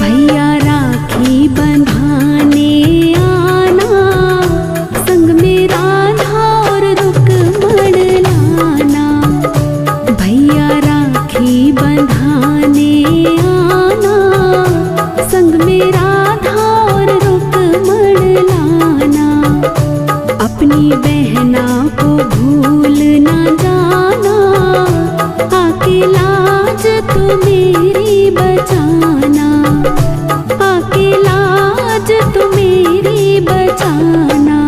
भैया राखी बंधाने आना, संग में राधा और रुक्मण लाना। भैया राखी बंधाने आना, संग में राधा और रुक्मण लाना। अपनी बहना को भूल न जाना, आके लाज तो मेरी बचाना। आके लाज तो मेरी बचाना।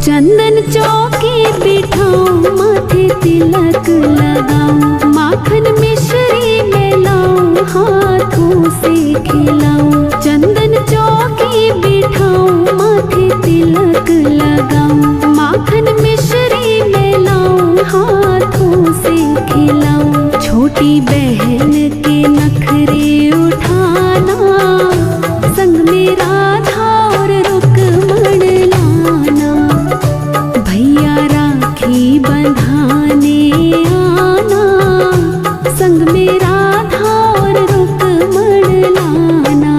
चंदन चौकी बिठाऊं, माथे तिलक लगाऊं। माखन मिश्री मिलाऊं, हाथों से खिलाऊं। चंदन चौकी बिठाऊं, माथे तिलक लगाऊं। माखन मिश्री मिलाऊं, हाथों से खिलाऊं। छोटी बहन के नखरे उठाना, संग में राधा और रुक्मण लाना। भैया राखी बंधाने आना, संग में राधा और रुक्मण लाना।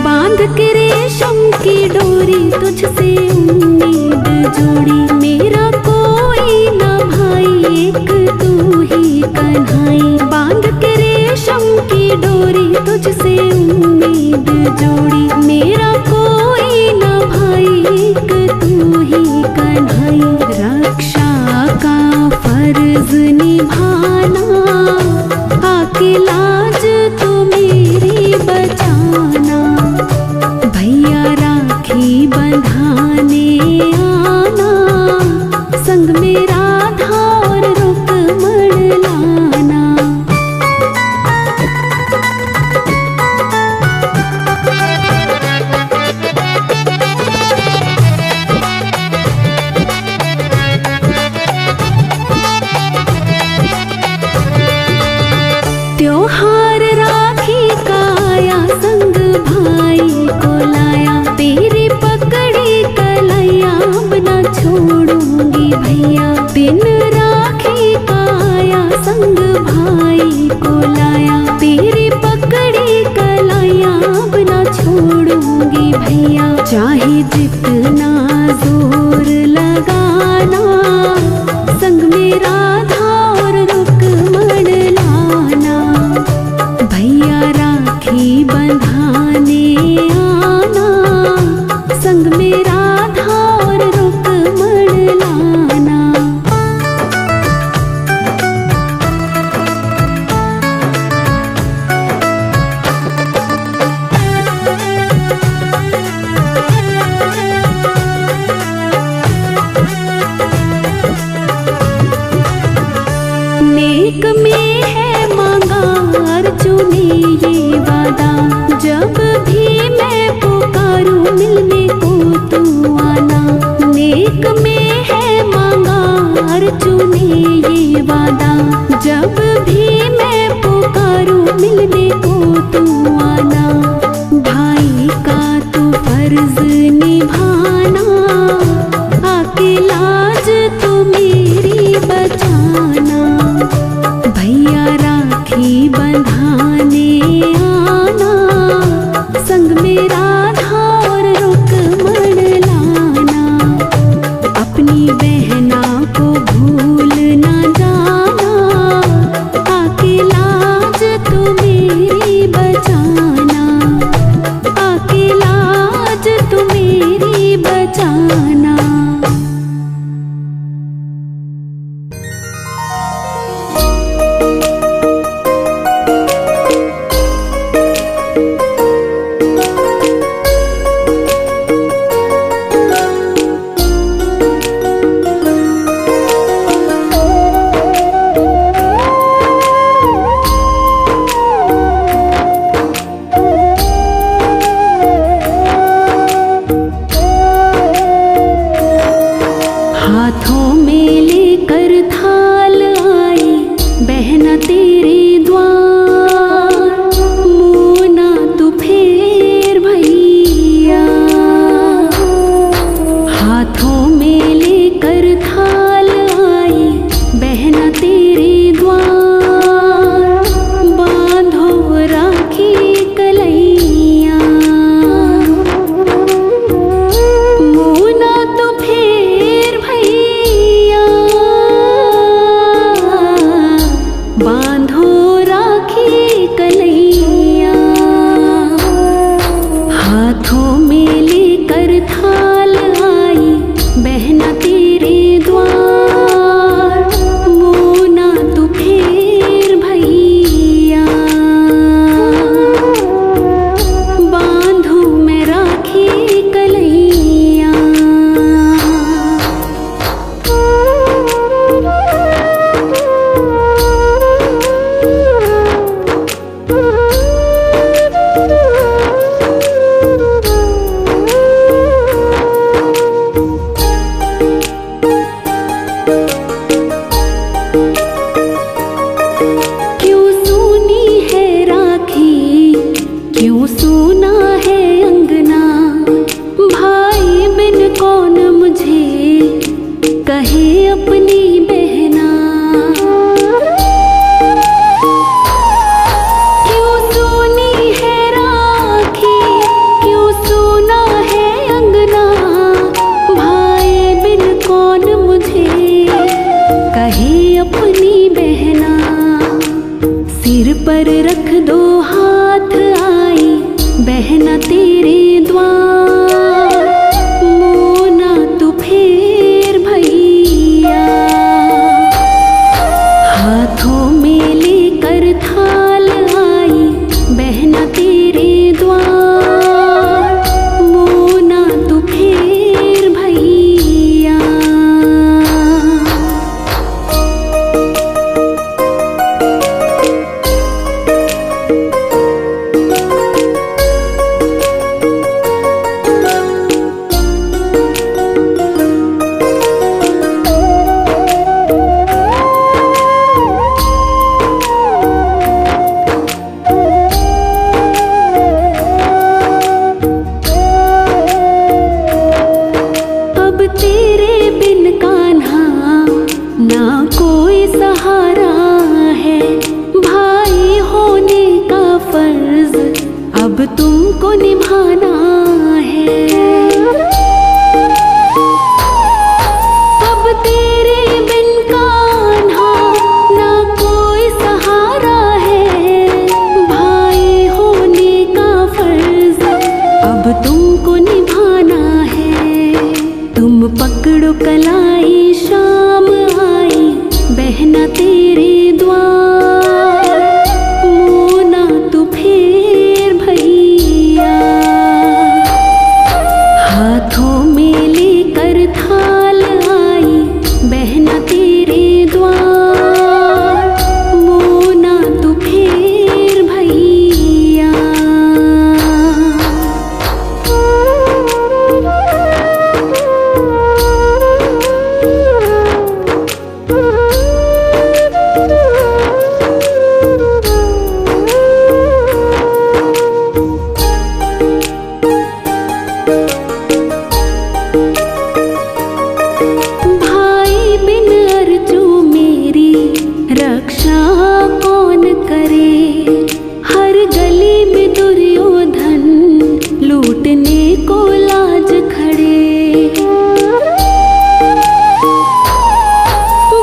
बांध के रेशम की डोरी, तुझसे उम्मीद जोड़ी। मेरा कोई न भाई, एक तू ही कन्हाई। बांध के रेशम की डोरी, तुझसे उम्मीद जोड़ी। मेरा कोई न भाई, एक तू ही कन्हाई। रक्षा का फर्ज निभाना, आके लाज तो मेरी बचाना। भैया राखी बंधाने आना, संग में राधा और रुक्मण लाना। त्योहार राखी का आया, संग भाई को लाया। तेरी पकड़ी कलैया, अब न छोड़ूंगी भैया। दिन राखी का आया, संग भाई को लाया। तेरी पकड़ी कलैया, अब न छोड़ूंगी भैया। चाहे जितना जोर लगाना, संग में राधा और रुक्मण लाना। भैया राखी बंधाने आना, संग में राधा और रुक्मण लाना। नेक में है मांगा अर्जुने ये वादा, जब भी मैं पुकारूं मिलने को तू आना। नेक में है मांगा अर्जुने ये वादा, जब भी मैं पुकारूं मिलने को तू आना। भाई का तू फर्ज निभाना, आके लाज तो मेरी बचाना। भैया राखी बंधाने आना, संग में राधा और रुक्मण लाना। अपनी बहना को भूल न जाना, आके लाज तो मेरी बचाना। आके लाज तो मेरी बचाना। सहारा है। भाई होने का फर्ज अब तुमको निभाना है। अब तेरे बिन कान्हा ना कोई सहारा है। भाई होने का फर्ज अब तुमको निभाना है। तुम पकड़ो कलाई, शाम आई बहना तेरे द्वार। मोना तू फेर भैया, हाथों में लेकर थाल आई बहना तेरे द्वार। मोना तू फेर भैया। भाई बिन अर्जू मेरी रक्षा कौन करे। हर गली में दुर्योधन लूटने को लाज खड़े।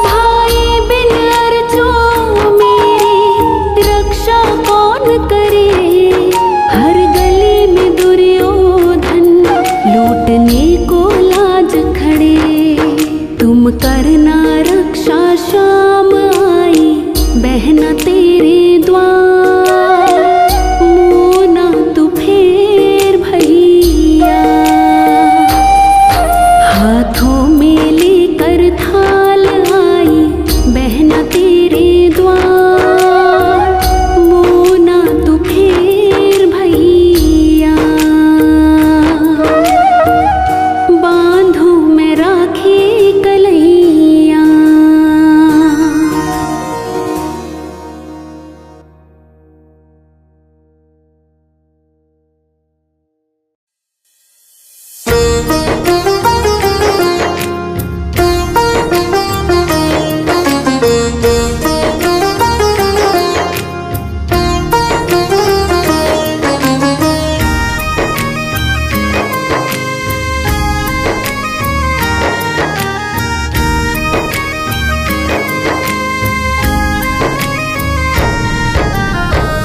भाई बिन अर्जू मेरी रक्षा कौन करे। हर गली में दुर्योधन लूटने को लाज खड़े। तुम करना रक्षा, शाम आई बहना तेरे द्वार। मोना तू फेर भैया, हाथों में लेकर थाल आई बहना तेरे द्वार। मोना तू फेर भैया। बांधू मैं राखी कलैया।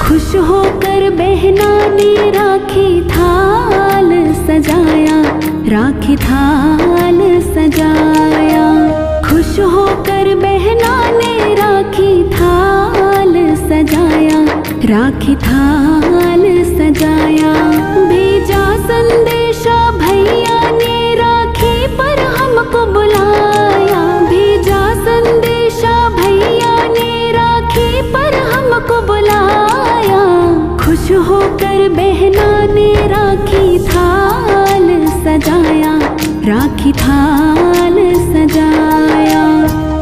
खुश होकर बहना ने राखी थाल सजाया। राखी थाल सजाया। खुश होकर बहना ने राखी थाल सजाया। राखी थाल सजाया। भेजा संदेशा भैया ने राखी पर हमको बुलाया। भेजा संदेशा भैया ने राखी पर हमको बुलाया। खुश होकर बहना ने राखी थाल सजाया। राखी थाल सजाया।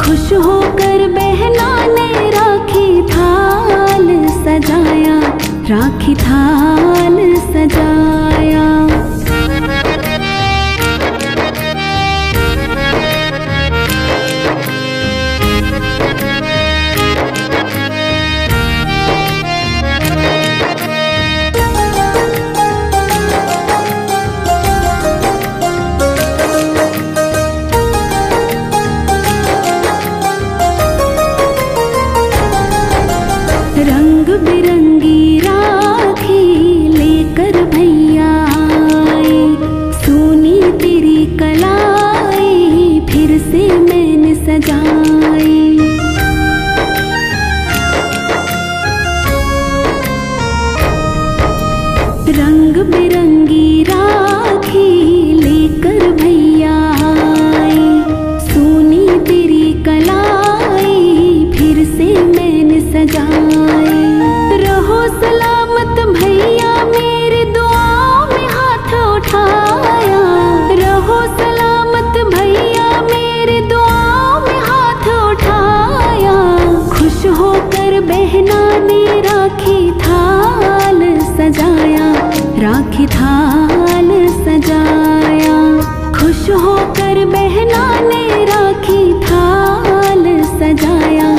खुश होकर बहना ने राखी थाल सजाया। राखी थाल सजाया। रंग बिरंगी राखी लेकर भैया आए। सोनी तेरी कलाई फिर से मैंने सजाई। रंग बिरंगी राखी लेकर भैया आए। सोनी तेरी कलाई फिर से मैंने सजाई। रहो सलामत भैया मेरी दुआओं में हाथ उठाया। रहो सलामत भैया मेरी दुआओं में हाथ उठाया। खुश होकर बहना ने राखी थाल सजाया। राखी थाल सजाया। खुश होकर बहना ने राखी थाल सजाया।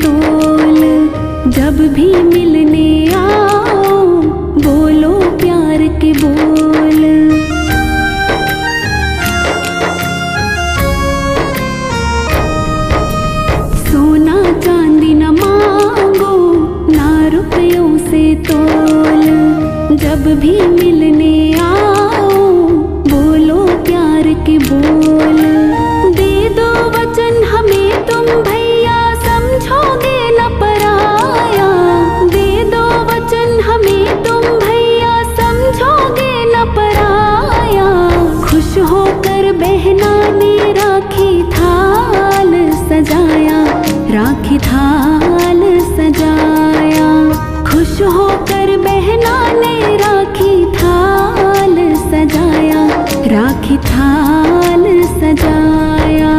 तोल। जब भी मिलने आओ बोलो प्यार के बोल। सोना चांदी न मांगो ना रुपयों से तोल। जब भी मिलने आओ बोलो प्यार के बोल। दे दो वचन हमें तुम भैया समझोगे न पराया। दे दो वचन हमें तुम भैया समझोगे न पराया। खुश होकर बहना ने राखी थाल सजाया, राखी थाल सजाया। खुश होकर बहना ने राखी थाल सजाया, राखी थाल सजाया।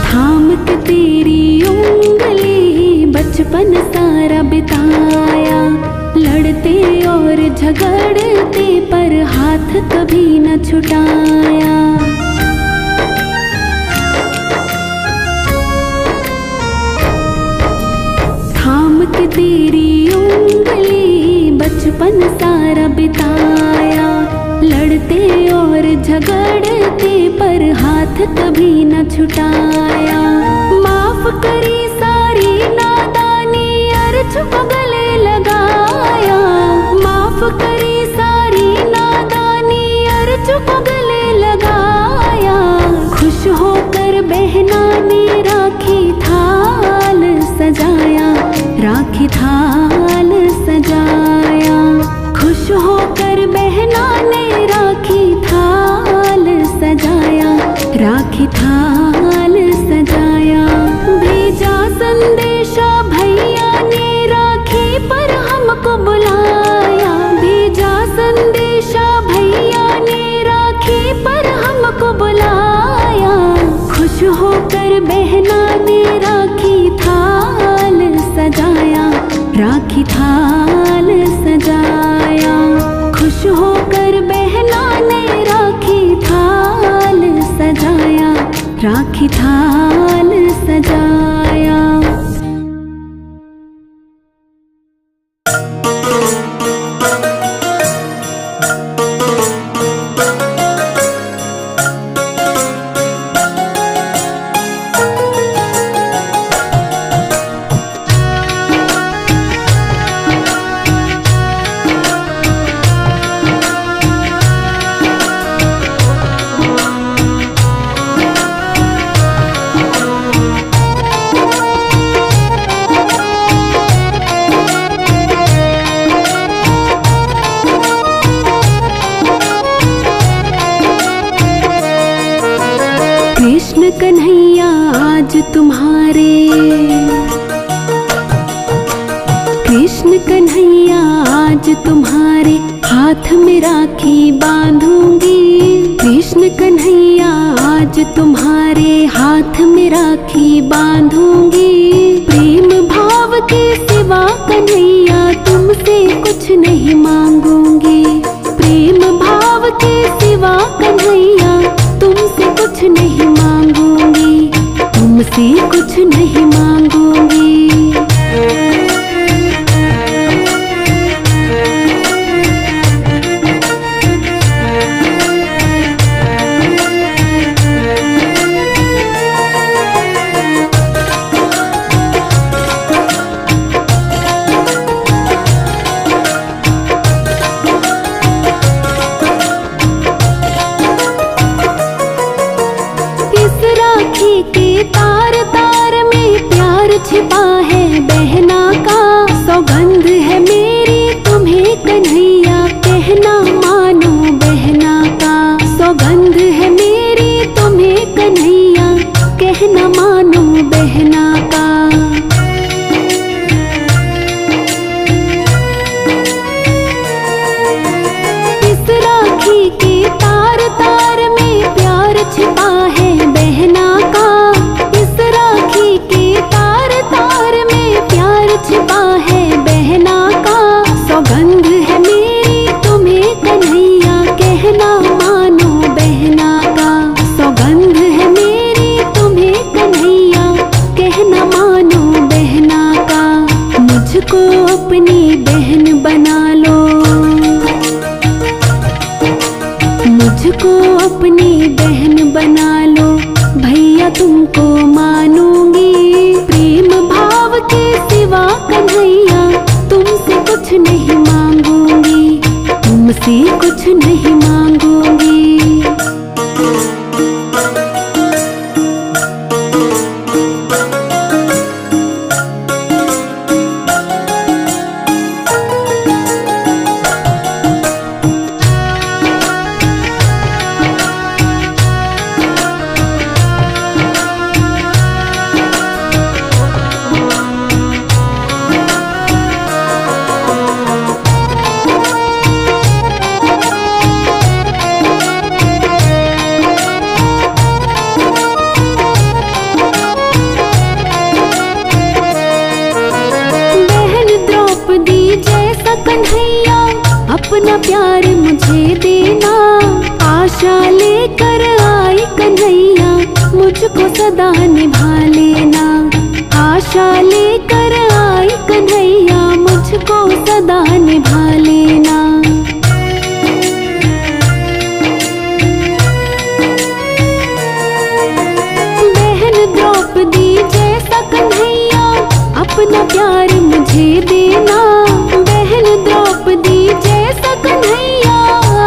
थाम के तेरी उंगली बचपन सारा बिताया। लड़ते और झगड़ते पर हाथ कभी न छुटाया। थाम के तेरी उंगली बचपन सारा बिताया। लड़ते और झगड़ते पर हाथ कभी न छुटाया। माफ करी सारी नादानी अर्ज को गले लगाया। माफ करी सारी नादानी अर्ज को गले लगाया। खुश होकर बहना ने राखी थाल सजाया, राखी थाल सजाया। खुश होकर बहना ने राखी थाल सजाया, राखी थाल सजाया। भेजा संदेशा भैया ने राखी पर हमको बुलाया। भेजा संदेशा भैया ने राखी पर हमको बुलाया। खुश होकर बहना ने राखी थाल सजाया, राखी थाल सजाया। खुश होकर बहना ने राखी थाल सजाया, राखी थाल सजाया। कृष्ण कन्हैया आज तुम्हारे, कृष्ण कन्हैया आज तुम्हारे हाथ में राखी बांधूंगी। कृष्ण कन्हैया आज तुम्हारे हाथ में राखी बांधूंगी। प्रेम भाव के सिवा कन्हैया तुमसे कुछ नहीं मांगूंगी। प्रेम भाव के सिवा कन्हैया तुमसे कुछ नहीं मांगूंगी। तुमसे कुछ नहीं मांगूंगी। तार में प्यार छिपा है बहना का। इस राखी के तार तार में प्यार छिपा है बहना का। सौगंध है मेरी तुम्हें कन्हैया कहना मानो बहना का। सौगंध है मेरी तुम्हें कन्हैया कहना मानो बहना का। मुझको अपनी बहन बना लो, मुझको अपनी बहन बना लो। भैया तुमको मानूंगी, प्रेम भाव के सिवा कन्हैया तुमसे कुछ नहीं मांगूंगी, तुमसे कुछ नहीं मांगूंगी। कन्हैया अपना प्यार मुझे देना। आशा लेकर आई कन्हैया मुझको सदा निभा लेना। आशा लेकर आई कन्हैया मुझको सदा निभा लेना। बहन द्रौपदी जैसा कन्हैया अपना प्यार मुझे देना। द्रौपदी जैसा कन्हैया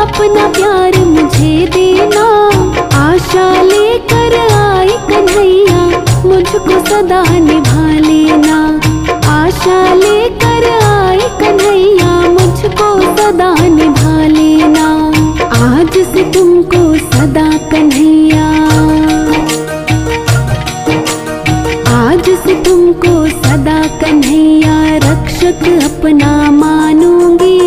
अपना प्यार मुझे देना। आशा लेकर आई कन्हैया मुझको सदा निभा लेना। आशा लेकर आई कन्हैया मुझको सदा निभा लेना। आज से तुमको सदा कन्हैया, आज से तुमको सदा कन्हैया रक्षक अपना मानूंगी।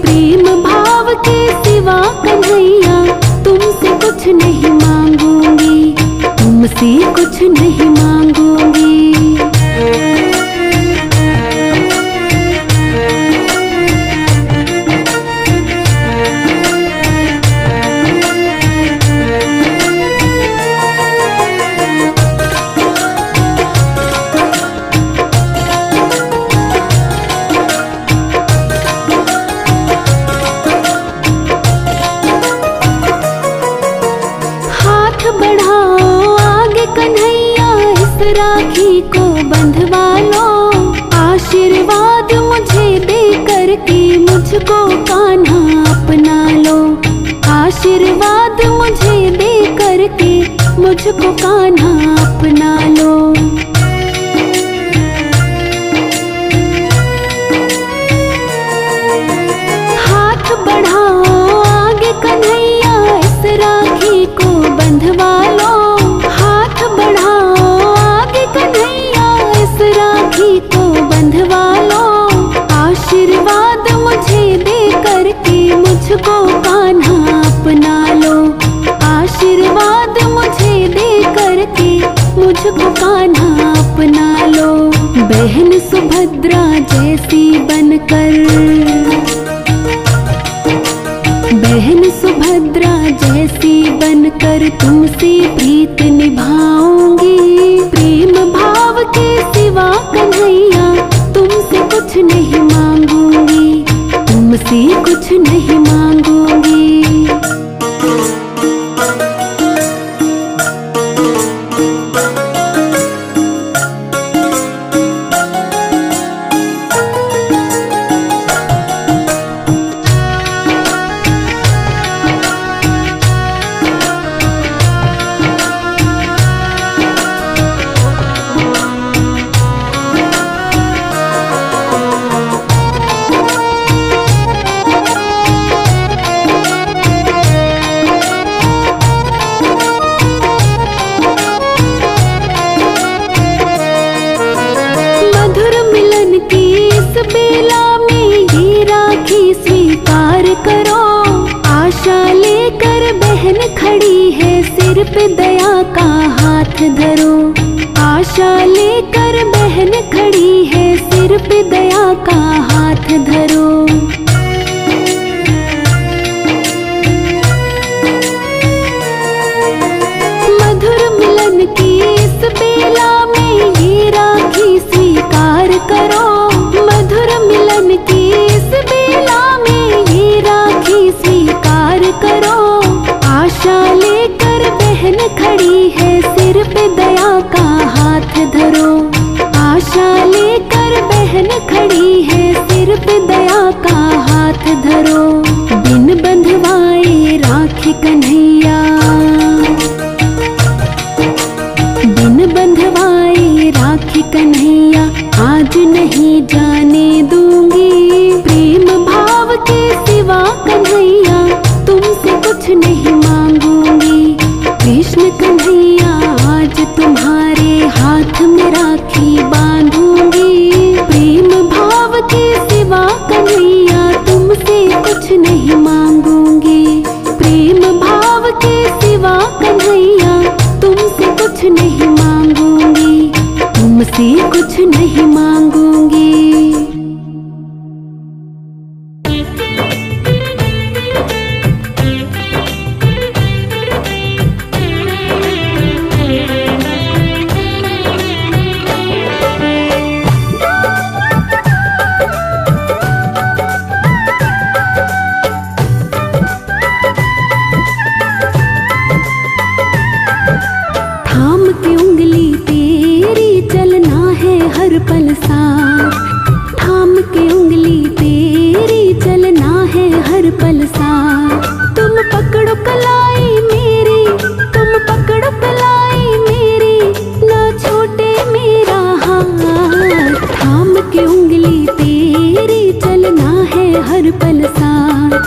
प्रेम भाव के सिवा कन्हैया तुमसे कुछ नहीं मांगूंगी, तुमसे कुछ नहीं मांगूंगी। बढ़ाओ आगे कन्हैया इस राखी को बंधवा लो। आशीर्वाद मुझे दे करके मुझको कान्हा अपना लो। आशीर्वाद मुझे दे करके मुझको कान्हा अपना लो। हाथ बढ़ाओ आगे कन्हैया इस राखी को बंधवा लो। हाथ बढ़ाओ आगे कन्हैया इस राखी को बंधवा लो। आशीर्वाद मुझे दे करके मुझको कान्हा अपना लो। आशीर्वाद मुझे दे करके मुझको कान्हा अपना लो। बहन सुभद्रा जैसी बनकर, बहन सुभद्रा जैसी बनकर तुमसे प्रीत निभाऊंगी। प्रेम भाव के सिवा कन्हैया तुमसे कुछ नहीं मांगूंगी, तुमसे कुछ नहीं मांगूंगी। करो आशा लेकर बहन खड़ी है, सिर पे दया का हाथ धरो। आशा लेकर बहन खड़ी है, सिर पे दया का हाथ धरो। मधुर मिलन की इस बेला में ये राखी स्वीकार करो। मधुर मिलन की इस बेला में ये राखी स्वीकार करो। आशा लेकर बहन खड़ी है, सिर पे दया का हाथ धरो। आशा लेकर बहन खड़ी है, सिर पे दया का हाथ धरो। बिन बंधवाए राखी कन्हैया, बिन बंधवाए राखी कन्हैया, आज नहीं जाने दूंगी। प्रेम भाव के सिवा कन्हैया, तुमसे कुछ नहीं मांगूंगी। कृष्ण कन्हैया, आज तुम्हारे हाथ में राखी बांधूंगी। प्रेम भाव के सिवा कन्हैया, तुमसे कुछ नहीं मांगूंगी। प्रेम भाव के सिवा कन्हैया, तुमसे कुछ नहीं मांगूंगी। तुमसे कुछ नहीं मांगूंगी। थाम के उंगली तेरी चलना है हर पल साथ। थाम के उंगली तेरी चलना है हर पल साथ। तुम पकड़ो कलाई मेरी, तुम पकड़ो कलाई मेरी, ना छूटे मेरा हाथ। थाम के उंगली तेरी चलना है हर पल साथ।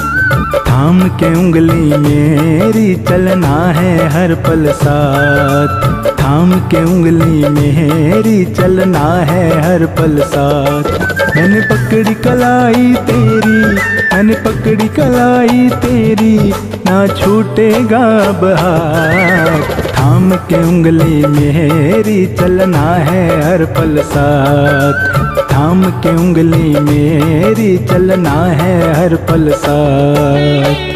थाम के उंगली मेरी चलना है हर पल साथ। थाम के उंगली मेरी चलना है हर पल साथ। मैंने पकड़ी कलाई तेरी, मैंने पकड़ी कलाई तेरी, ना छूटेगा अब हाथ। थाम के उंगली मेरी चलना है हर पल साथ। थाम के उंगली मेरी चलना है हर पल साथ।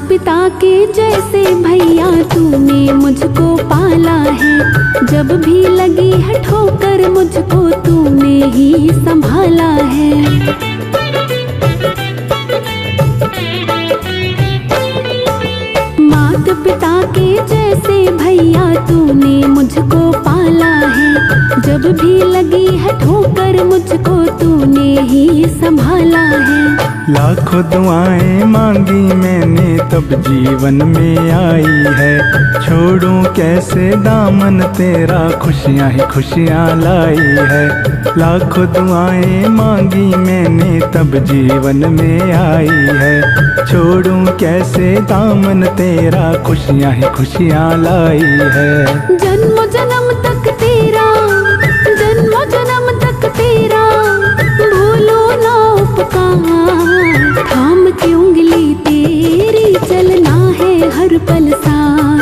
पिता के जैसे भैया तूने मुझको पाला है। जब भी लगी है ठोकर मुझको तूने ही संभाला है। मात पिता के जैसे भैया तूने मुझको पाला है। जब भी लगी है ठोकर मुझको तूने ही संभाला है। लाखों दुआएं मांगी मैंने तब जीवन में आई है। छोड़ूं कैसे दामन तेरा, खुशियां ही खुशियां लाई है। लाखों दुआएं मांगी मैंने तब जीवन में आई है। छोड़ूं कैसे दामन तेरा, खुशियां ही खुशियां लाई है। जन्म जन्म तक तेरा, जन्म जन्म तक तेरा, भूलो ना उपकार। थाम के उंगली तेरी चलना है हर पल साथ।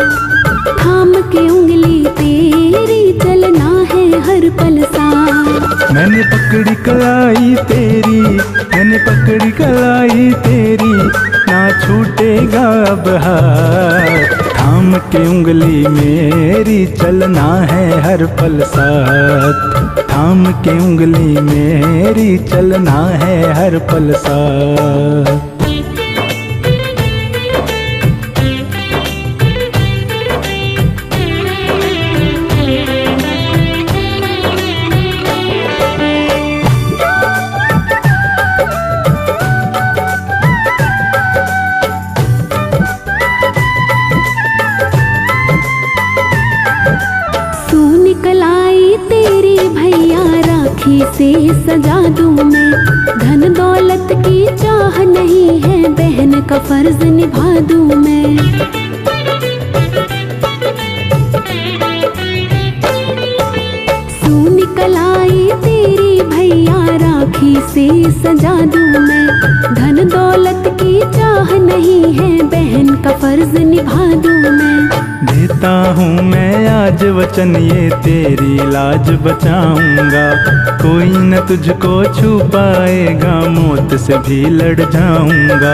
थाम के उंगली तेरी चलना है हर पल साथ। मैंने पकड़ी कलाई तेरी, मैंने पकड़ी कलाई तेरी, ना छूटेगा अब हाथ। थाम के उंगली मेरी चलना है हर पल साथ। थाम के उंगली मेरी चलना है हर पल साथ। राखी से सजा दूं मैं। धन दौलत की चाह नहीं है, बहन का फर्ज निभा दूं मैं। सूनी कलाई तेरी भैया राखी से सजा दूं मैं। धन दौलत की चाह नहीं है, बहन का फर्ज निभा दूं मैं। देता हूँ मैं आज वचन ये तेरी लाज बचाऊंगा। कोई न तुझको छू पाएगा, मौत से भी लड़ जाऊंगा।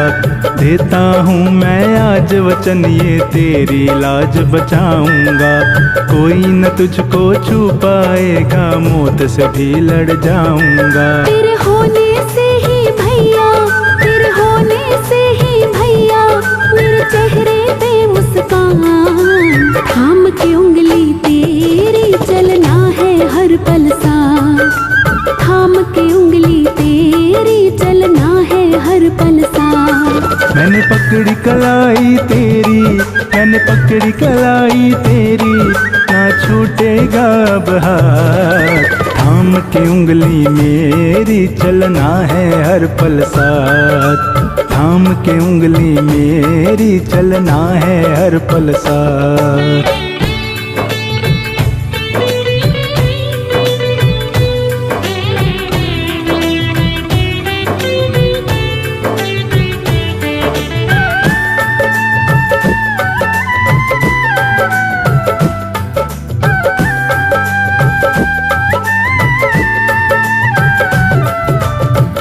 देता हूँ मैं आज वचन ये तेरी लाज बचाऊंगा। कोई न तुझको छू पाएगा, मौत से भी लड़ जाऊंगा। तेरे होने से ही भैया, तेरे होने से ही भैया, मेरे चेहरे पे मुस्कान। थाम के उंगली तेरी चलना है हर पल साथ। थाम के उंगली तेरी चलना है हर पल साथ। मैंने पकड़ी कलाई तेरी, मैंने पकड़ी कलाई तेरी, ना छूटेगा अब हाथ। थाम के उंगली मेरी चलना है हर पल साथ। थाम के उंगली मेरी चलना है हर पल साथ।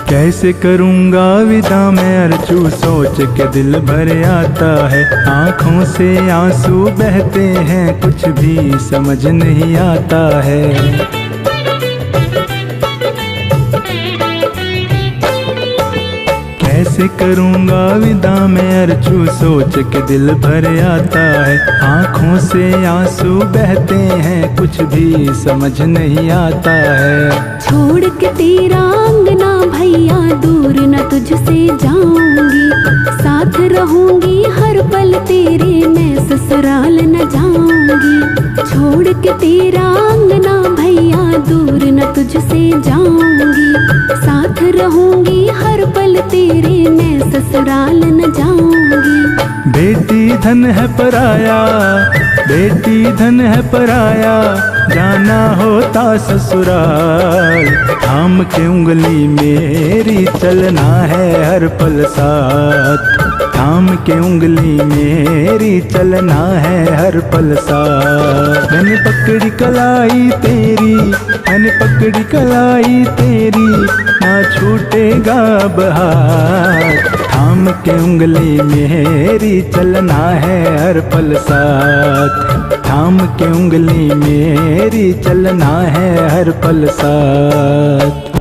कैसे करूँगा विदा मैं अर्जू, सोच के दिल भर आता है। आँखों से आंसू बहते हैं, कुछ भी समझ नहीं आता है। कैसे करूँगा विदा मैं अर्जू, सोच के दिल भर आता है। आँखों से आंसू बहते हैं, कुछ भी समझ नहीं आता है। छोड़ के तेरा अंगना भैया, दूर न तुझसे जाऊंगी। साथ रहूंगी हर पल तेरे, मैं ससुराल न जाऊंगी। छोड़ के तेरा अंगना भैया, दूर न तुझसे जाऊंगी। साथ रहूंगी हर पल तेरे, मैं ससुराल न जाऊंगी। बेटी धन है पराया, बेटी धन है पराया, जाना होता ससुराल। थाम के उंगली मेरी चलना है हर पल साथ। थाम के उंगली मेरी चलना है हर पल साथ। मैंने पकड़ी कलाई तेरी, मैंने पकड़ी कलाई तेरी, ना छूटेगा अब हाथ। थाम के उंगली मेरी चलना है हर पल साथ। थाम के उंगली मेरी चलना है हर पल साथ।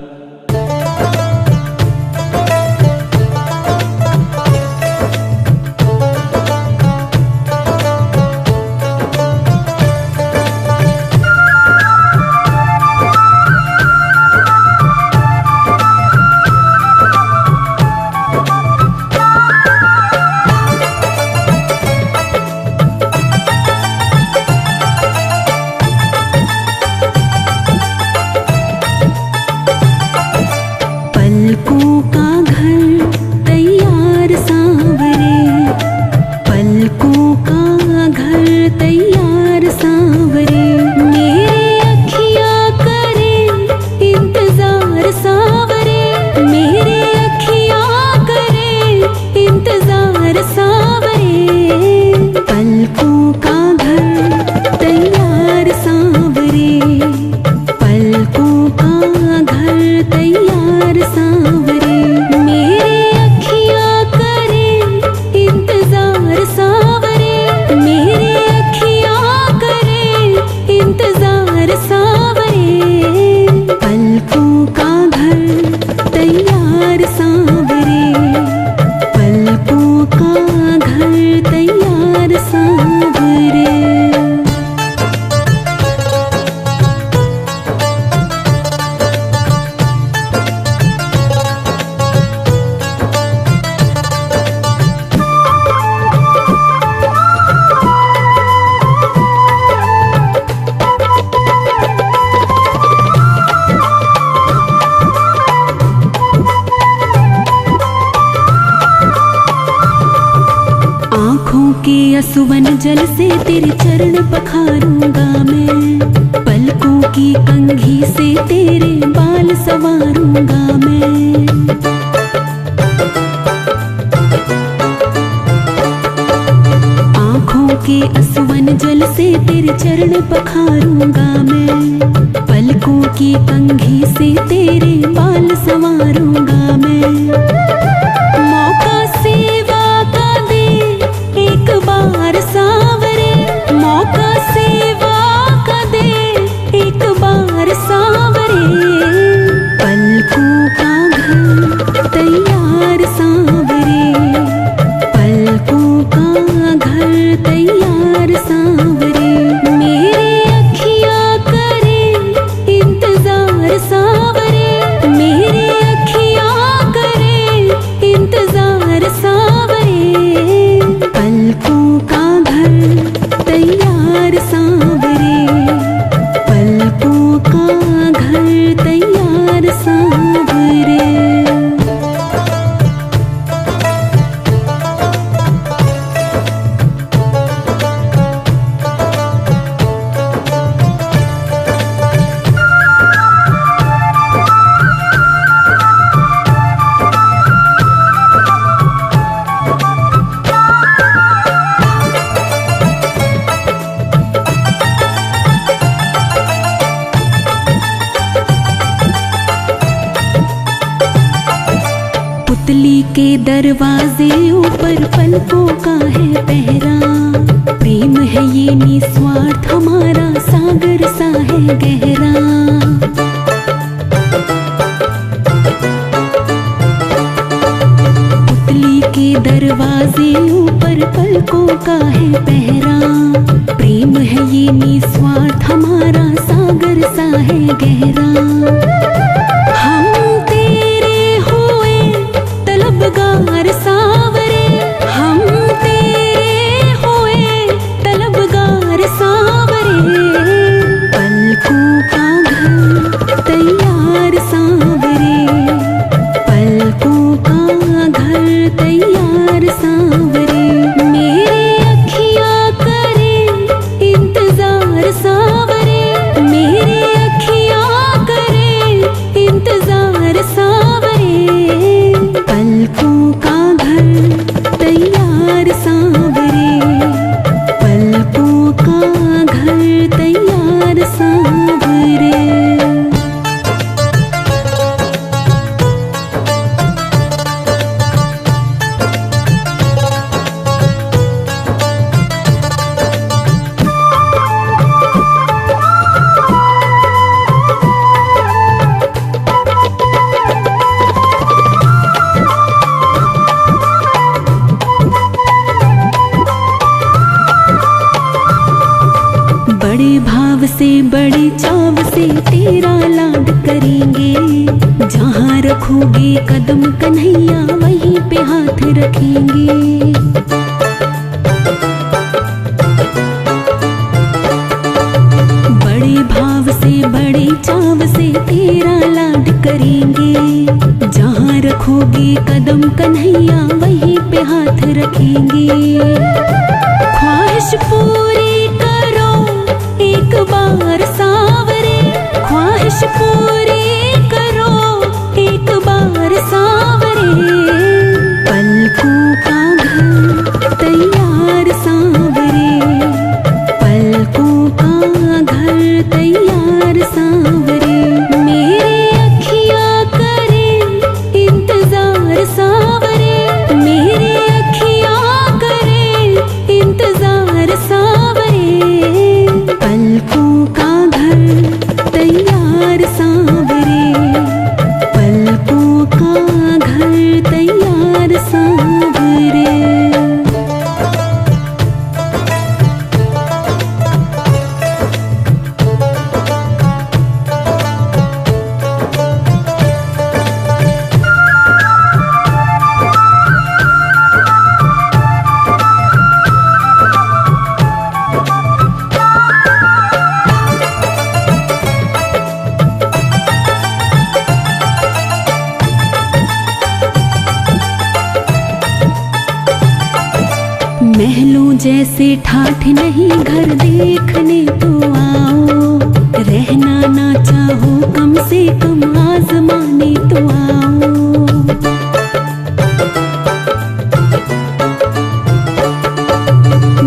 पलकों का घर तैयार सांवरे, पलकों का घर तैयार सांवरे। मेरे अखियाँ करे इंतजार सांवरे, मेरे अखियाँ करे इंतजार सांवरे। पलकों का घर तैयार सांवरे, पलकों का घर तैयार सांवरे। मेरे अखियाँ करे इंतजार सांवरे, मेरे अखियाँ करे इंतजार सांवरे। पलकों का घर तैयार सांवरे, पलकों का घर तैयार सांवरे। असुवन जल से तेरे चरण पखारूंगा मैं, पलकों की कंघी से तेरे बाल संवारूंगा मैं। आँखों के असुवन जल से तेरे चरण पखारूंगा मैं, पलकों की कंघी से तेरे बाल संवारूंगा मैं। मौका सेवा का दे एक बार सावरे, मौका सेवा का दे एक बार सावरे। पलकों का घर तैयार सांवरे, पलकों का घर तैयार सांवरे। मेरी अखियाँ करे इंतजार सांवरे, मेरी अखियाँ करे इंतजार सांवरे। पलकों का घर तैयार सांवरे, पलकों का घर तैयार सांवरे। पुतली के दरवाजे ऊपर पलकों का है पहरा, प्रेम है ये निस्वार्थ हमारा सागर सा है गहरा। पुतली के दरवाजे ऊपर पलकों का है पहरा, प्रेम है ये निस्वार्थ हमारा सागर सा है गहरा। हम तेरे हुए तलबगार सांवरे, हम तेरे हुए तलबगार सांवरे। पलकों का घर तैयार सांवरे, पलकों का घर तैयार सांवरे। मेरी अखियाँ करे इंतजार सांवरे, मेरी अखियाँ करे इंतजार सांवरे। पलकों का घर तैयार सांवरे, पलकों का घर तैयार सांवरे। बड़े भाव से बड़े चाव से तेरा लाड करेंगे, जहाँ रखोगे कदम कन्हैया वहीं पे हाथ रखेंगे। बड़े भाव से बड़े चाव से तेरा लाड करेंगे, जहाँ रखोगे कदम कन्हैया वहीं पे हाथ रखेंगे। ख्वाहिश पूरी करो एक बार सांवरे, ख्वाहिश पूरी करो एक बार सांवरे। पलकों का घर तैयार सांवरे, पलकों का घर तैयार सांवरे। मेरी अखियाँ करे इंतजार सांवरे, मेरी अखियाँ करे इंतजार सांवरे। पलकों का घर महलों जैसे ठाठ नहीं घर देखने तो आओ, रहना ना चाहो कम से कम आजमाने तो आओ।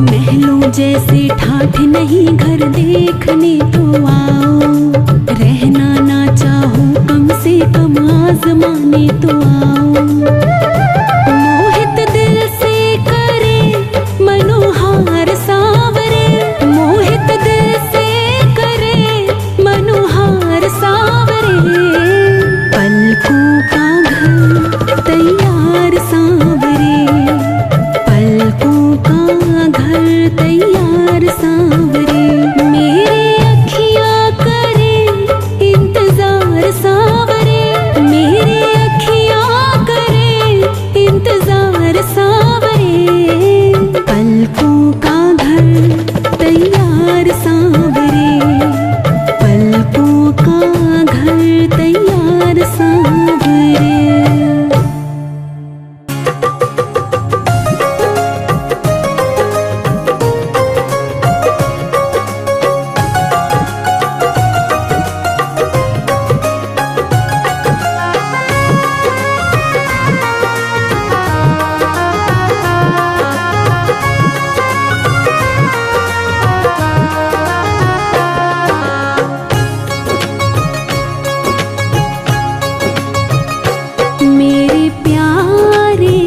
महलों जैसे ठाठ नहीं घर देखने तो आओ, रहना ना चाहो कम से कम आजमाने तो आओ। मोहित दिल से करे मनोहार सांवरे, मोहित दिल से करे मनोहार सांवरे। पलकों का घर तैयार सांवरे, पलकों का घर तैयार सांवरे। मेरी अखियाँ करे इंतजार सांवरे, मेरी अखियाँ करे इंतजार सांवरे। पलकों का घर तैयार सांवरे, पलकों का घर तैयार सांवरे। मेरे प्यारे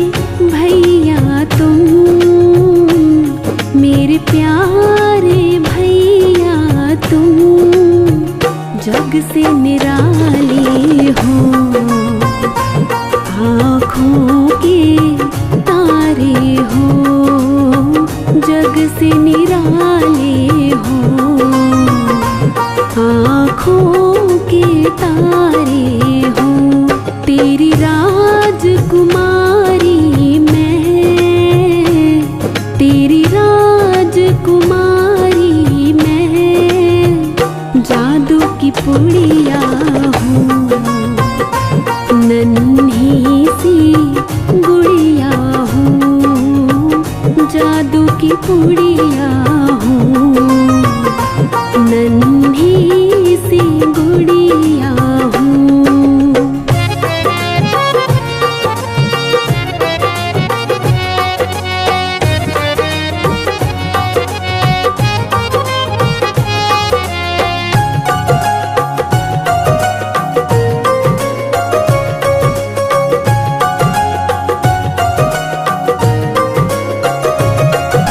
भैया तुम, मेरे प्यारे भैया तुम, जग से निराले हो, आँखों के तारे हो, जग से निराले हो, आँखों के तारे हो। तेरी राजकुमारी मैं, तेरी राजकुमारी मैं, जादू की पुड़िया हूँ, नन्ही सी गुड़िया हूँ, जादू की पुड़िया हूँ, नन्ही सी गुड़िया हूँ।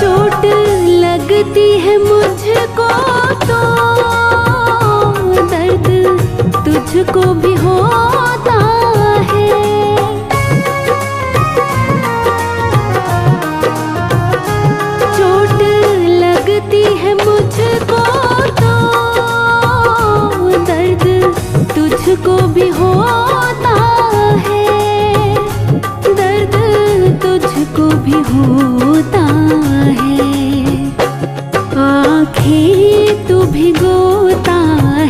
चोट लगती है मुझको तो दर्द तुझको भी होता है। चोट लगती है मुझको तो दर्द तुझको भी होता है, दर्द तुझको भी होता है। आँखें तू भिगोता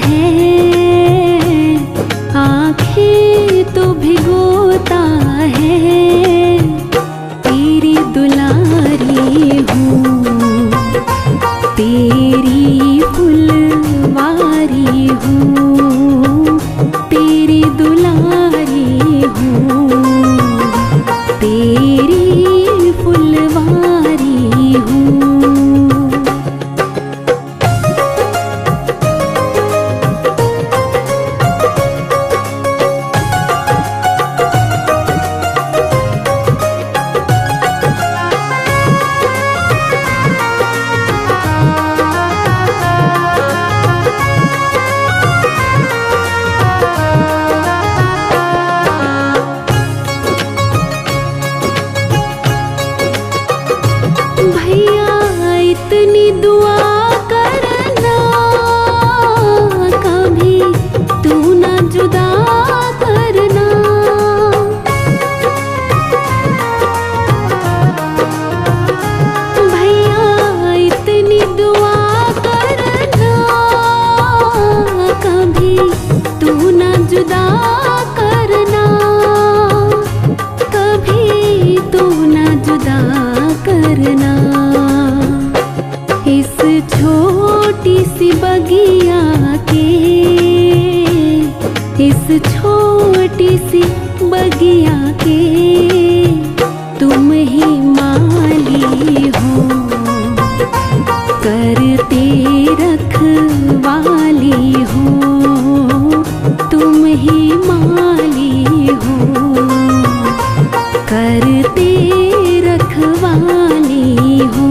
है, आँखें तू भिगोता है। तेरी दुलारी हूँ, तेरी फुलवारी हूँ, तेरी दुलारी हूँ, तेरी फुलवारी हूँ। भैया इतनी दुआ करना, कभी तू ना जुदा करना। भैया इतनी दुआ करना, कभी तू ना जुदा करना, कभी तू ना जुदा करना। इस छोटी सी बगिया के तुम ही माली हो, करते रखवाली हो, तुम ही माली हो, करते रखवाली हो।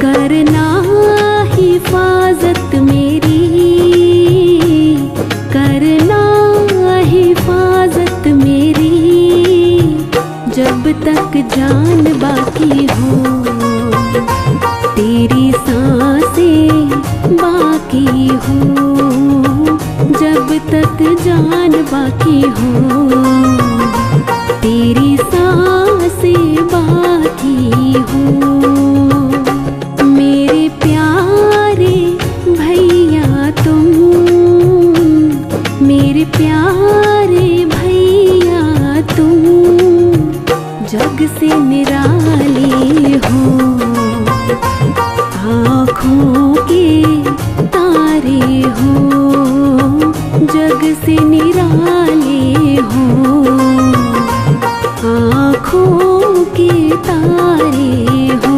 करना हिफाजत मेरी, करना हिफाजत मेरी, जब तक जान बाकी हो, तेरी सांसें बाकी हो, जब तक जान बाकी हो, तेरी सांसें बाकी हो। मेरे प्यारे भैया तुम, मेरे प्यारे भैया तुम, जग से निराले हो, आँखों के तारे हो, जग से निराले हो, आँखों के तारे हो।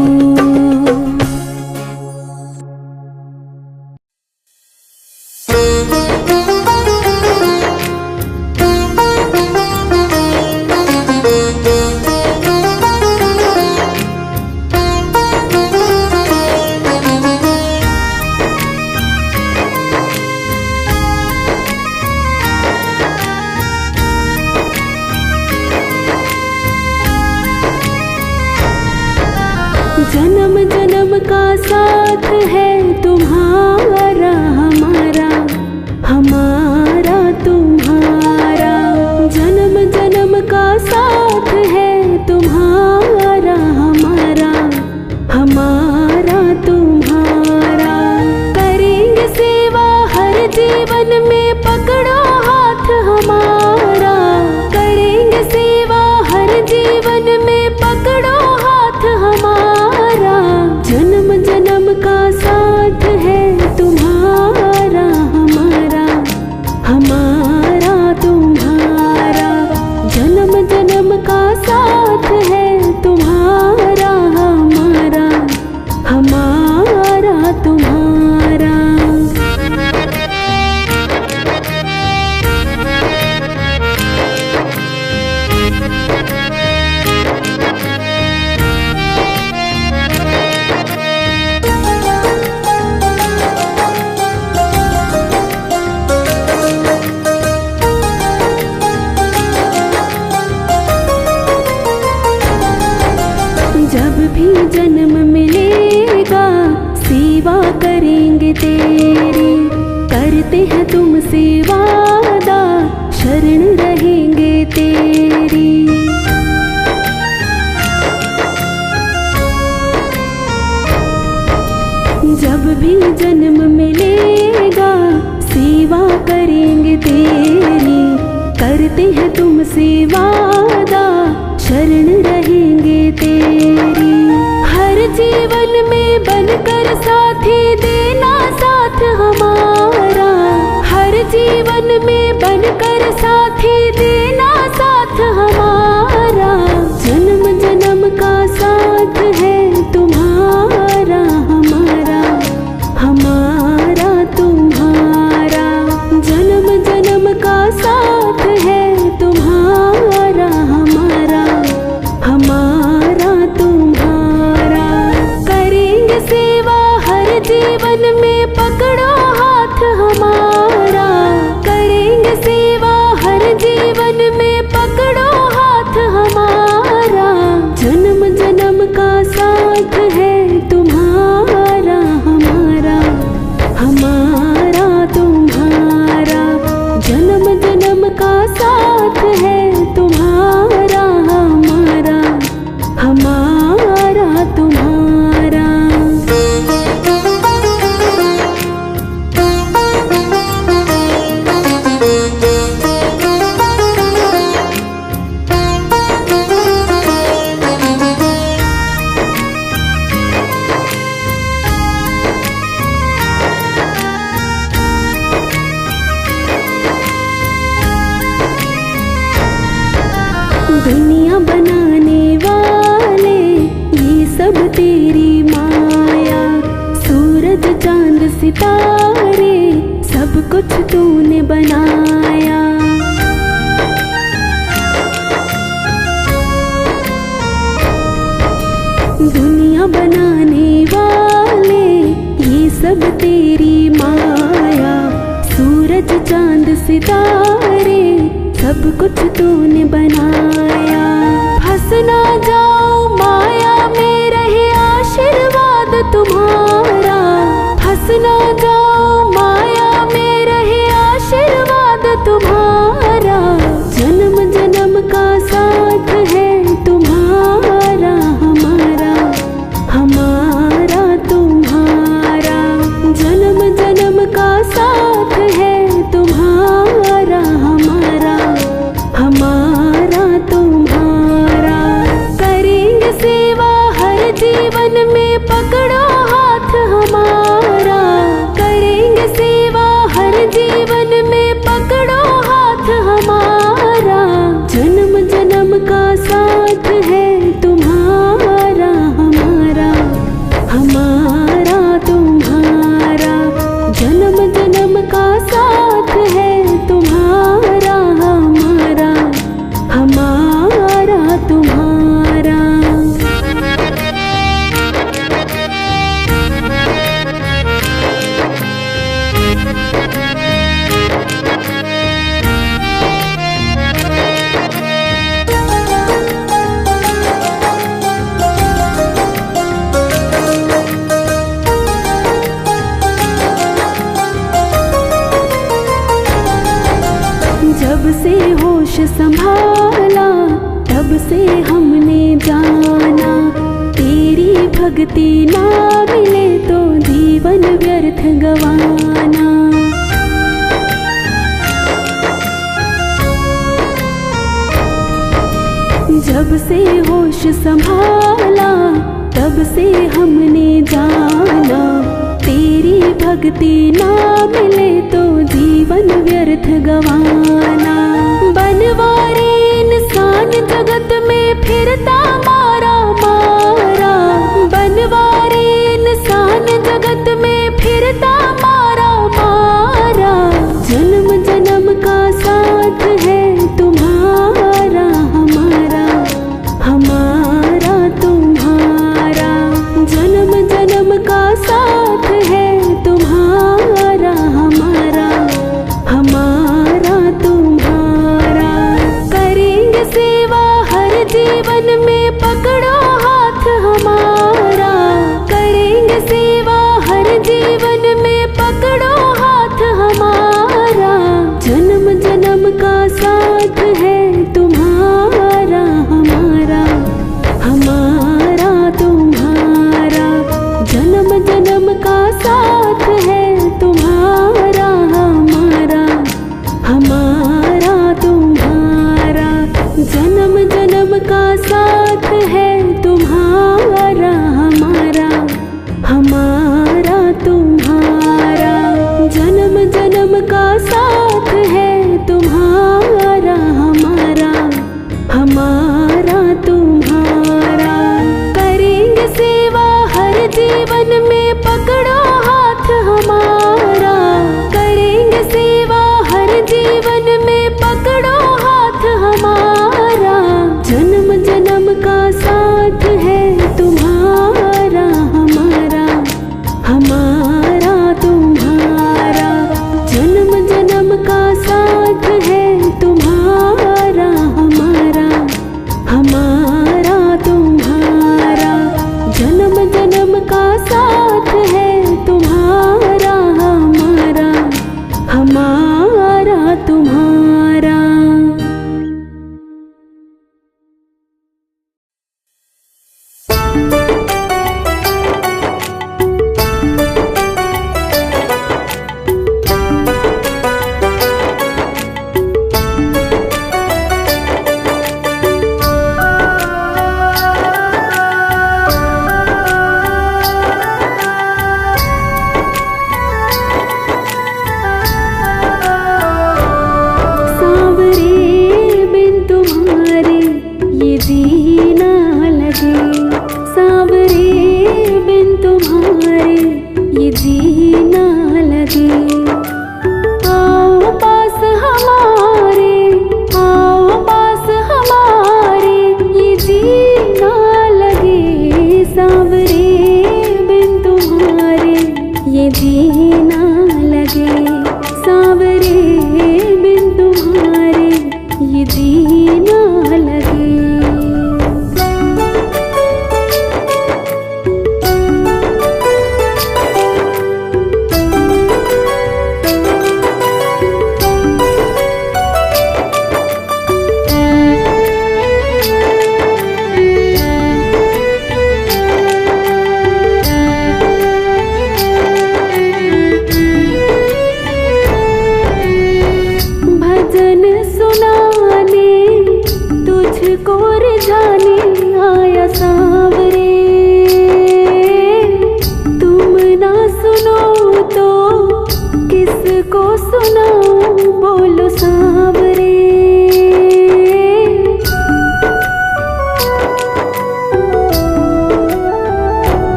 जन्म जन्म का साथ है तुम्हारा हमारा, हमारा तुम्हारा, जन्म जन्म का साथ है तुम्हारा हमारा, हमारा तुम्हारा। करेंगे सेवा हर जीवन में, पकड़ो हाथ हमारा, करेंगे सेवा हर जीवन में, पकड़ो हाथ हमारा। जन्म जन्म का साथ है तुम्हारा हमारा, हमारा तुम्हारा, जन्म जन्म का साथ है तुम्हारा हमारा, हमारा तुम्हारा। जब भी जन्म मिलेगा सेवा करेंगे तेरी, करते हैं तुमसे वादा शरण रहेंगे तेरी। जब भी जन्म मिलेगा सेवा करेंगे तेरी, करते हैं तुमसे वादा शरण रहेंगे तेरी। हर जीवन में बनकर साथी देना साथ हमारा, हर जीवन में बनकर साथी देना साथ हमारा। जन्म जन्म का साथ है तुम्हारा हमारा, हमारा तुम्हारा, जन्म जन्म का साथ है तुम्हारा हमारा, हमारा। दुनिया बनाने वाले ये सब तेरी माया, सूरज चांद सितारे सब कुछ तूने बनाया। फंस ना जाओ माया में रहे आशीर्वाद तुम्हारा, फंस ना जाओ माया में रहे आशीर्वाद तुम्हारा। जन्म जन्म का साथ है तुम्हारा हमारा, हमारा तुम्हारा। जन्म जन्म का साथ है तुम्हारा हमारा, हमारा तुम्हारा। करेंगे सेवा हर जीवन में पकड़ो हाथ हमारा, करेंगे सेवा हर जीवन में पकड़ो हाथ हमारा। जन्म जन्म का साथ है तुम्हारा हमारा, हमारा तुम्हारा। जन्म जन्म का साथ है तुम्हारा हमारा, हमारा तुम्हारा। जब से होश संभाला तब से हमने जाना, तेरी भक्ति ना मिले तो जीवन व्यर्थ गवाना। जब से होश संभाला तब से हमने जाना, तेरी भक्ति ना मिले तो जीवन व्यर्थ गवाना। बनवारे इंसान जगत में फिरता मारा मारा, बनवारे इंसान जगत में फिरता मारा मारा। जन्म जन्म का साथ है तुम्हारा हमारा, हमारा तुम्हारा। जन्म जन्म का साथ है तुम्हारा हमारा, हमारा तुम्हारा। करेंगे सेवा हर जीवन में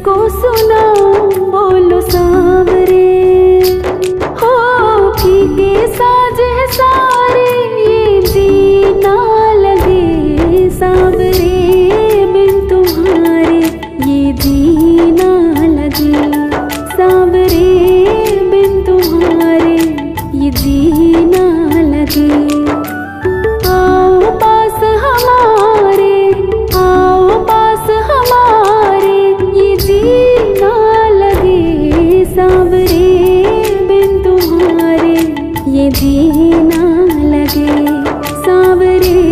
किसको सुनाऊं बोलो सांवरे। हो फीके साज है सारे ये जीना लगे सांवरे, बिन तुम्हारे ये जीना लगे सांवरे, बिन तुम्हारे ये जीना लगे। आओ पास हमारे, आओ पास हमारे ये जीना लगे सांवरे, बिन तुम्हारे ये जीना लगे सांवरे,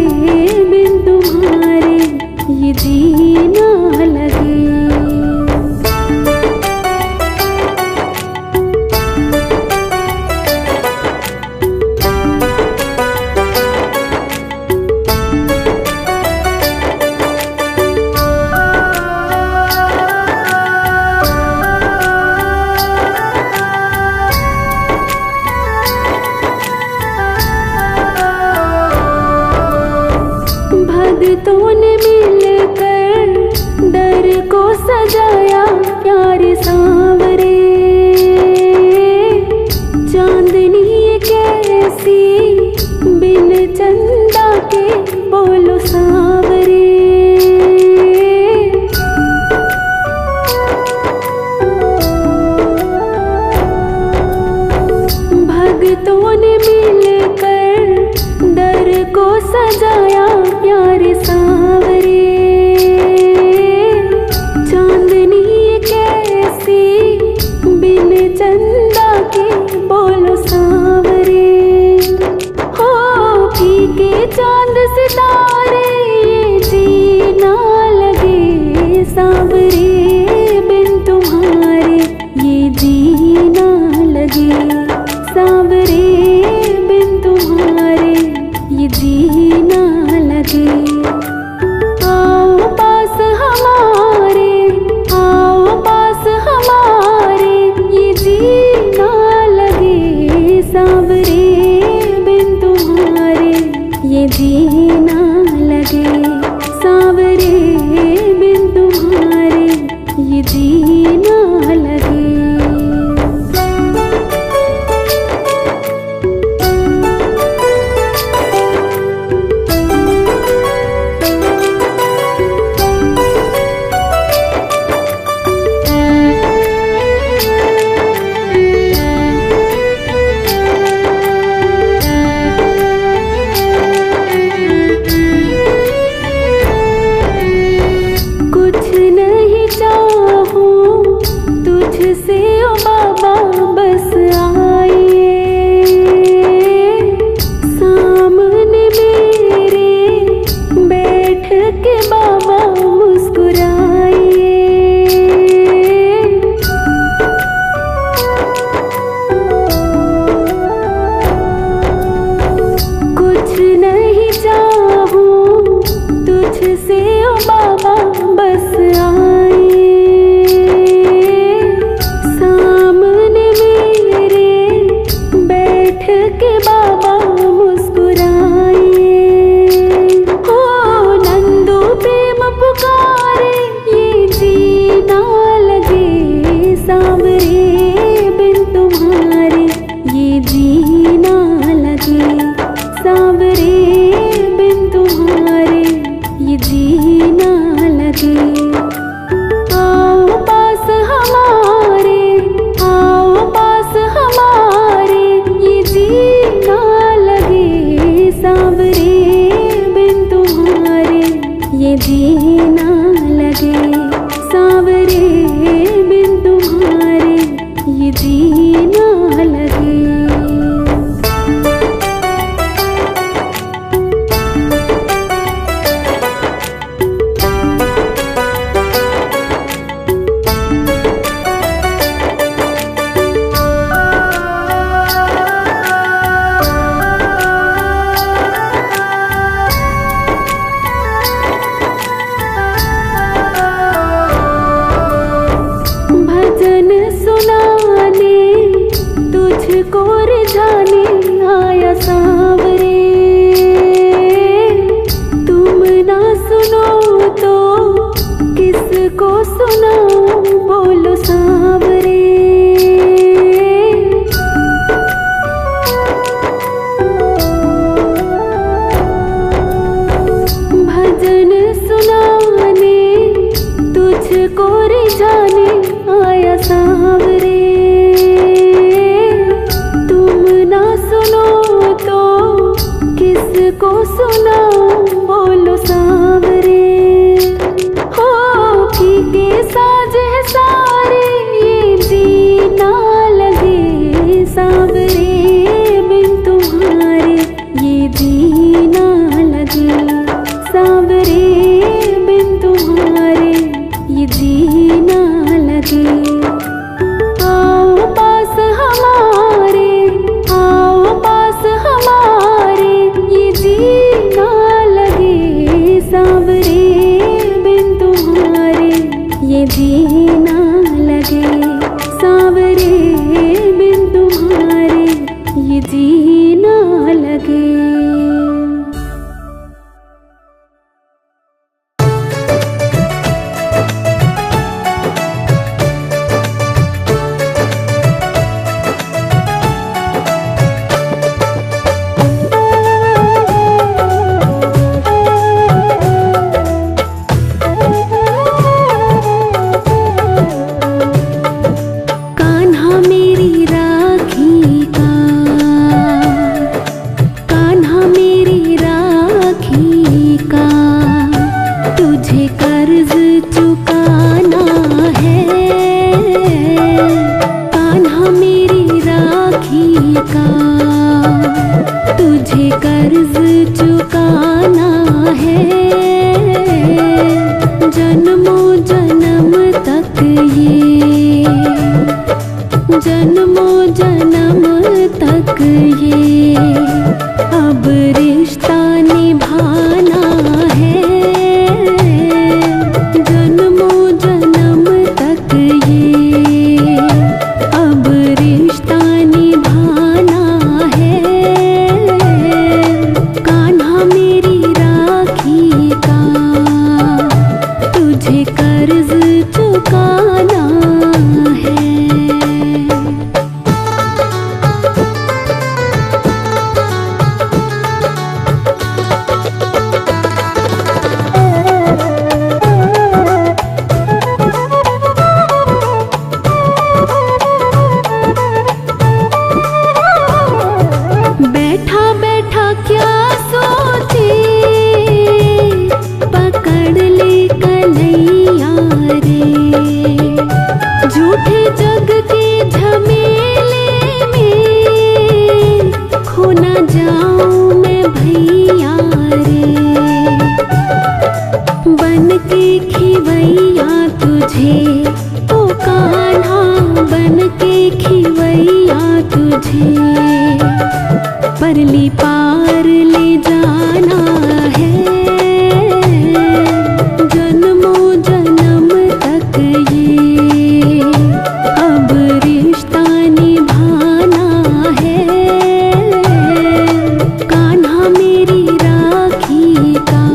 बिन तुम्हारे ये जीना लगे। भक्तों ने मिलकर दर को सजाया प्यारे सांवरे, चांदनी कैसी बिन चंदा के बोलो सांवरे। भक्तों ने मिलकर दर को सजाया प्यारे सांवरे, चांदनी कैसी बिन चंदा के बोलो सांवरे। हो फीके चांद सितारे ये जीना लगे सांवरे, बिन तुम्हारे ये जीना लगे सांवरे, बिन तुम्हारे ये जीना लगे। आओ पास हमारे, आओ पास हमारे ये जीना लगे सांवरे, बिन तुम्हारे ये जीना लगे सांवरे, बिन तुम्हारे ये जीना लगे। कुछ नहीं चाहूं तुझसे ओ बाबा, बस आइए सामने मेरे बैठ के बाबा मुस्कुराइए। कुछ नहीं चाहूं तुझसे ओ बाबा, बस आइए सामने मेरे बैठ के बाबा मुस्कुराइए। हो नंदू प्रेम पुकारे ये जीना लगे सांवरे, बिन तुम्हारे ये जीना लगे सांवरे, बिन तुम्हारे ये जीना लगे। आओ पास हमारे, आओ पास हमारे ये जीना लगे सांवरे, बिन तुम्हारे ये जीना लगे सांवरे, बिन तुम्हारे ये जीना लगे। भजन सुनाने तुझको रिझाने आया सांवरे, तुम ना सुनो तो किसको सुनाऊं बोलो सांवरे। भजन सुनाने तुझको रिझाने आया सांवरे। तुम ना सुनो तो किसको सुनाऊं बोलो सांवरे। हो फीके साज है सारे ये जीना लगे सांवरे। बिन तुम्हारे ये जीना लगे सांवरे। बिन तुम्हारे ये जीना लगे। आओ पास हमारे, आओ पास हमारे ये जीना लगे सांवरे। बिन तुम्हारे ये जीना लगे सांवरे। बिन तुम्हारे ये जीना लगे। कान्हा मेरी राखी का, कान्हा मेरी राखी का तुझे कर्ज चुकाना है। कान्हा मेरी राखी का तुझे कर्ज चुकाना है। जन्मों जन्म तक ये, जन्मों जन्म तक ये अब रिश्ता निभाना है। जन्मों जन्म तक ये अब रिश्ता निभाना है। कान्हा मेरी राखी का तुझे कर्ज चुकाना है। बैठा बैठा क्या सोचे पकड़ ले कन्हैया रे। झूठे जग के झमेले में खो ना जाऊं मैं भैया रे। बन के खिवैया तुझे ओ कान्हा, बन के खिवैया तुझे परली पार ले जाना है। जन्मों जन्म तक ये अब रिश्ता निभाना है। कान्हा मेरी राखी का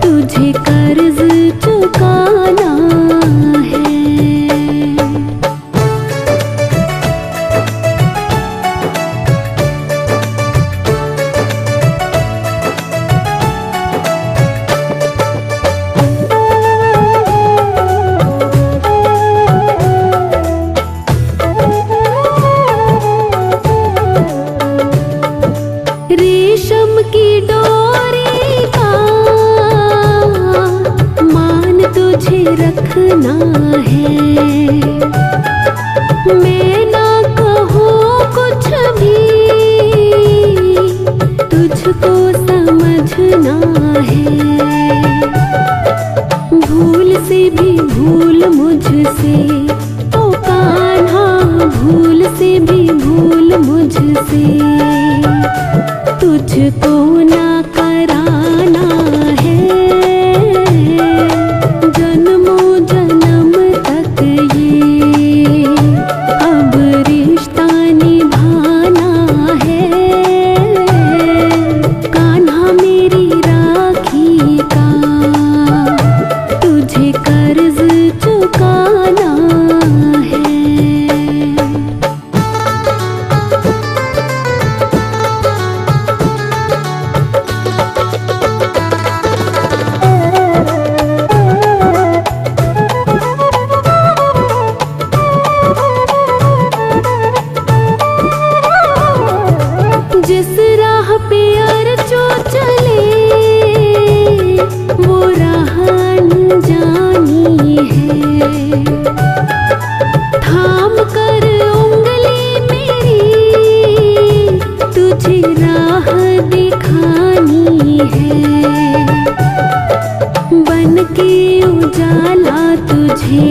तुझे कर्ज चुकाना है। रेशम की डोरी का मान तुझे रखना है। मैं ना कहूँ कुछ भी तुझको समझना है। भूल से भी भूल मुझसे ओ कान्हा, भूल से भी भूल मुझसे तुझको ना कराना है। जन्मों जन्म तक ये अब रिश्ता निभाना है। कान्हा मेरी राखी का तुझे कर्ज झुकाना है। जिस राह पे अर्जो चले वो राह अनजानी है। थाम कर उंगली मेरी तुझे राह दिखानी है। बन के उजाला तुझे